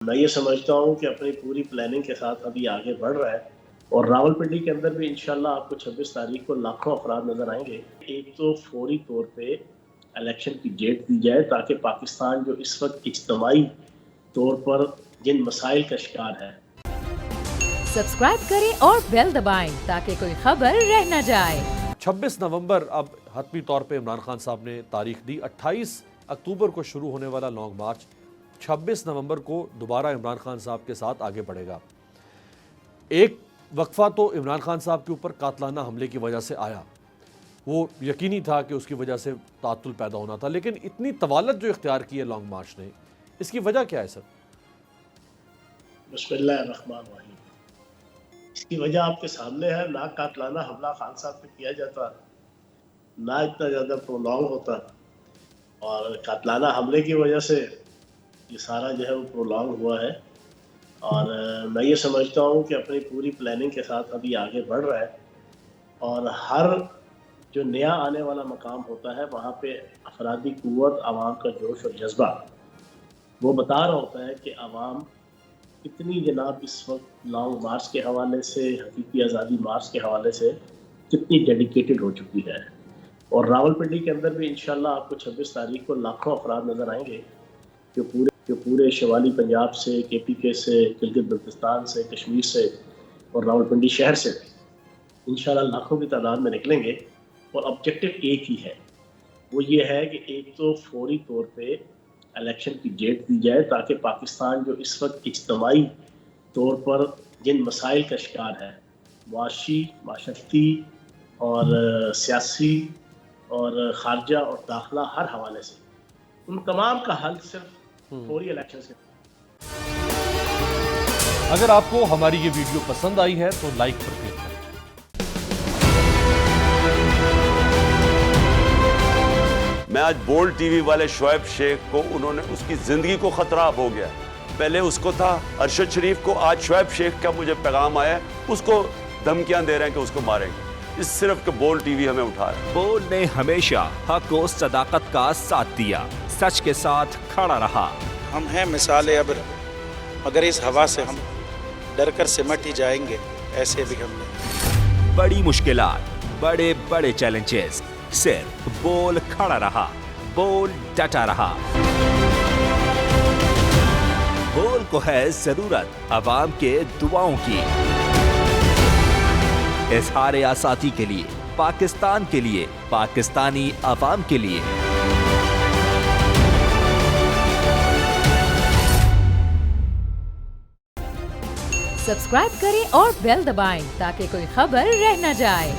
میں یہ سمجھتا ہوں کہ اپنی پوری پلاننگ کے ساتھ ابھی آگے بڑھ رہا ہے اور راولپنڈی کے اندر بھی انشاءاللہ آپ کو 26 تاریخ کو لاکھوں افراد نظر آئیں گے۔ ایک تو فوری طور پہ الیکشن کی ڈیٹ دی جائے تاکہ پاکستان جو اس وقت اجتماعی طور پر جن مسائل کا شکار ہے۔ سبسکرائب کریں اور بیل دبائیں تاکہ کوئی خبر رہ نہ جائے۔ 26 نومبر اب حتمی طور پہ عمران خان صاحب نے تاریخ دی۔ 28 اکتوبر کو شروع ہونے والا لانگ مارچ 26 نومبر کو دوبارہ عمران خان صاحب کے ساتھ آگے بڑھے گا۔ ایک وقفہ تو عمران خان صاحب کے اوپر قاتلانہ حملے کی وجہ سے آیا، وہ یقینی تھا کہ اس کی وجہ سے تعطل پیدا ہونا تھا، لیکن اتنی طوالت جو اختیار کی ہے لانگ مارچ نے، اس کی وجہ کیا ہے سر؟ بسم اللہ الرحمن الرحیم۔ اس کی وجہ آپ کے سامنے ہے، نہ قاتلانہ حملہ خان صاحب پہ کیا جاتا، نہ اتنا زیادہ پرولونگ ہوتا، اور قاتلانہ حملے کی وجہ سے یہ سارا جو ہے وہ پرولونگ ہوا ہے۔ اور میں یہ سمجھتا ہوں کہ اپنی پوری پلاننگ کے ساتھ ابھی آگے بڑھ رہا ہے، اور ہر جو نیا آنے والا مقام ہوتا ہے وہاں پہ افرادی قوت، عوام کا جوش اور جذبہ وہ بتا رہا ہوتا ہے کہ عوام کتنی جناب اس وقت لانگ مارچ کے حوالے سے، حقیقی آزادی مارچ کے حوالے سے کتنی ڈیڈیکیٹڈ ہو چکی ہے۔ اور راولپنڈی کے اندر بھی انشاءاللہ آپ کو 26 تاریخ کو لاکھوں افراد نظر آئیں گے جو پورے شمالی پنجاب سے، کے پی کے سے، گلگت بلتستان سے، کشمیر سے اور راولپنڈی شہر سے انشاءاللہ لاکھوں کی تعداد میں نکلیں گے۔ اور آبجیکٹو ایک ہی ہے، وہ یہ ہے کہ ایک تو فوری طور پہ الیکشن کی ڈیٹ دی جائے تاکہ پاکستان جو اس وقت اجتماعی طور پر جن مسائل کا شکار ہے، معاشی، معاشرتی اور سیاسی اور خارجہ اور داخلہ ہر حوالے سے، ان تمام کا حل صرف فوری الیکشن سے۔ اگر آپ کو ہماری یہ ویڈیو پسند آئی ہے تو لائک پر کلک کریں۔ میں آج بولڈ ٹی وی والے شعیب شیخ کو، انہوں نے اس کی زندگی کو خطرہ ہو گیا، پہلے اس کو تھا ارشد شریف کو، آج شعیب شیخ کا مجھے پیغام آیا ہے، اس کو دھمکیاں دے رہے ہیں کہ اس کو ماریں گے، اس صرف کہ بولڈ ٹی وی ہمیں اٹھا رہا ہے۔ بولڈ نے ہمیشہ حق و صداقت کا ساتھ دیا، سچ کے ساتھ کھڑا رہا۔ ہم ہیں مثال ابر، مگر اس ہوا سے ہم ڈر کر سمٹ ہی جائیں گے، ایسے بھی ہم نے بڑی مشکلات، بڑے بڑے چیلنجز، صرف بول کھڑا رہا، بول ڈٹا رہا۔ بول کو ہے ضرورت عوام کے دعاؤں کی، اظہار آزادی کے لیے، پاکستان کے لیے، پاکستانی عوام کے لیے۔ سبسکرائب کریں اور بیل دبائیں تاکہ کوئی خبر رہ نہ جائے۔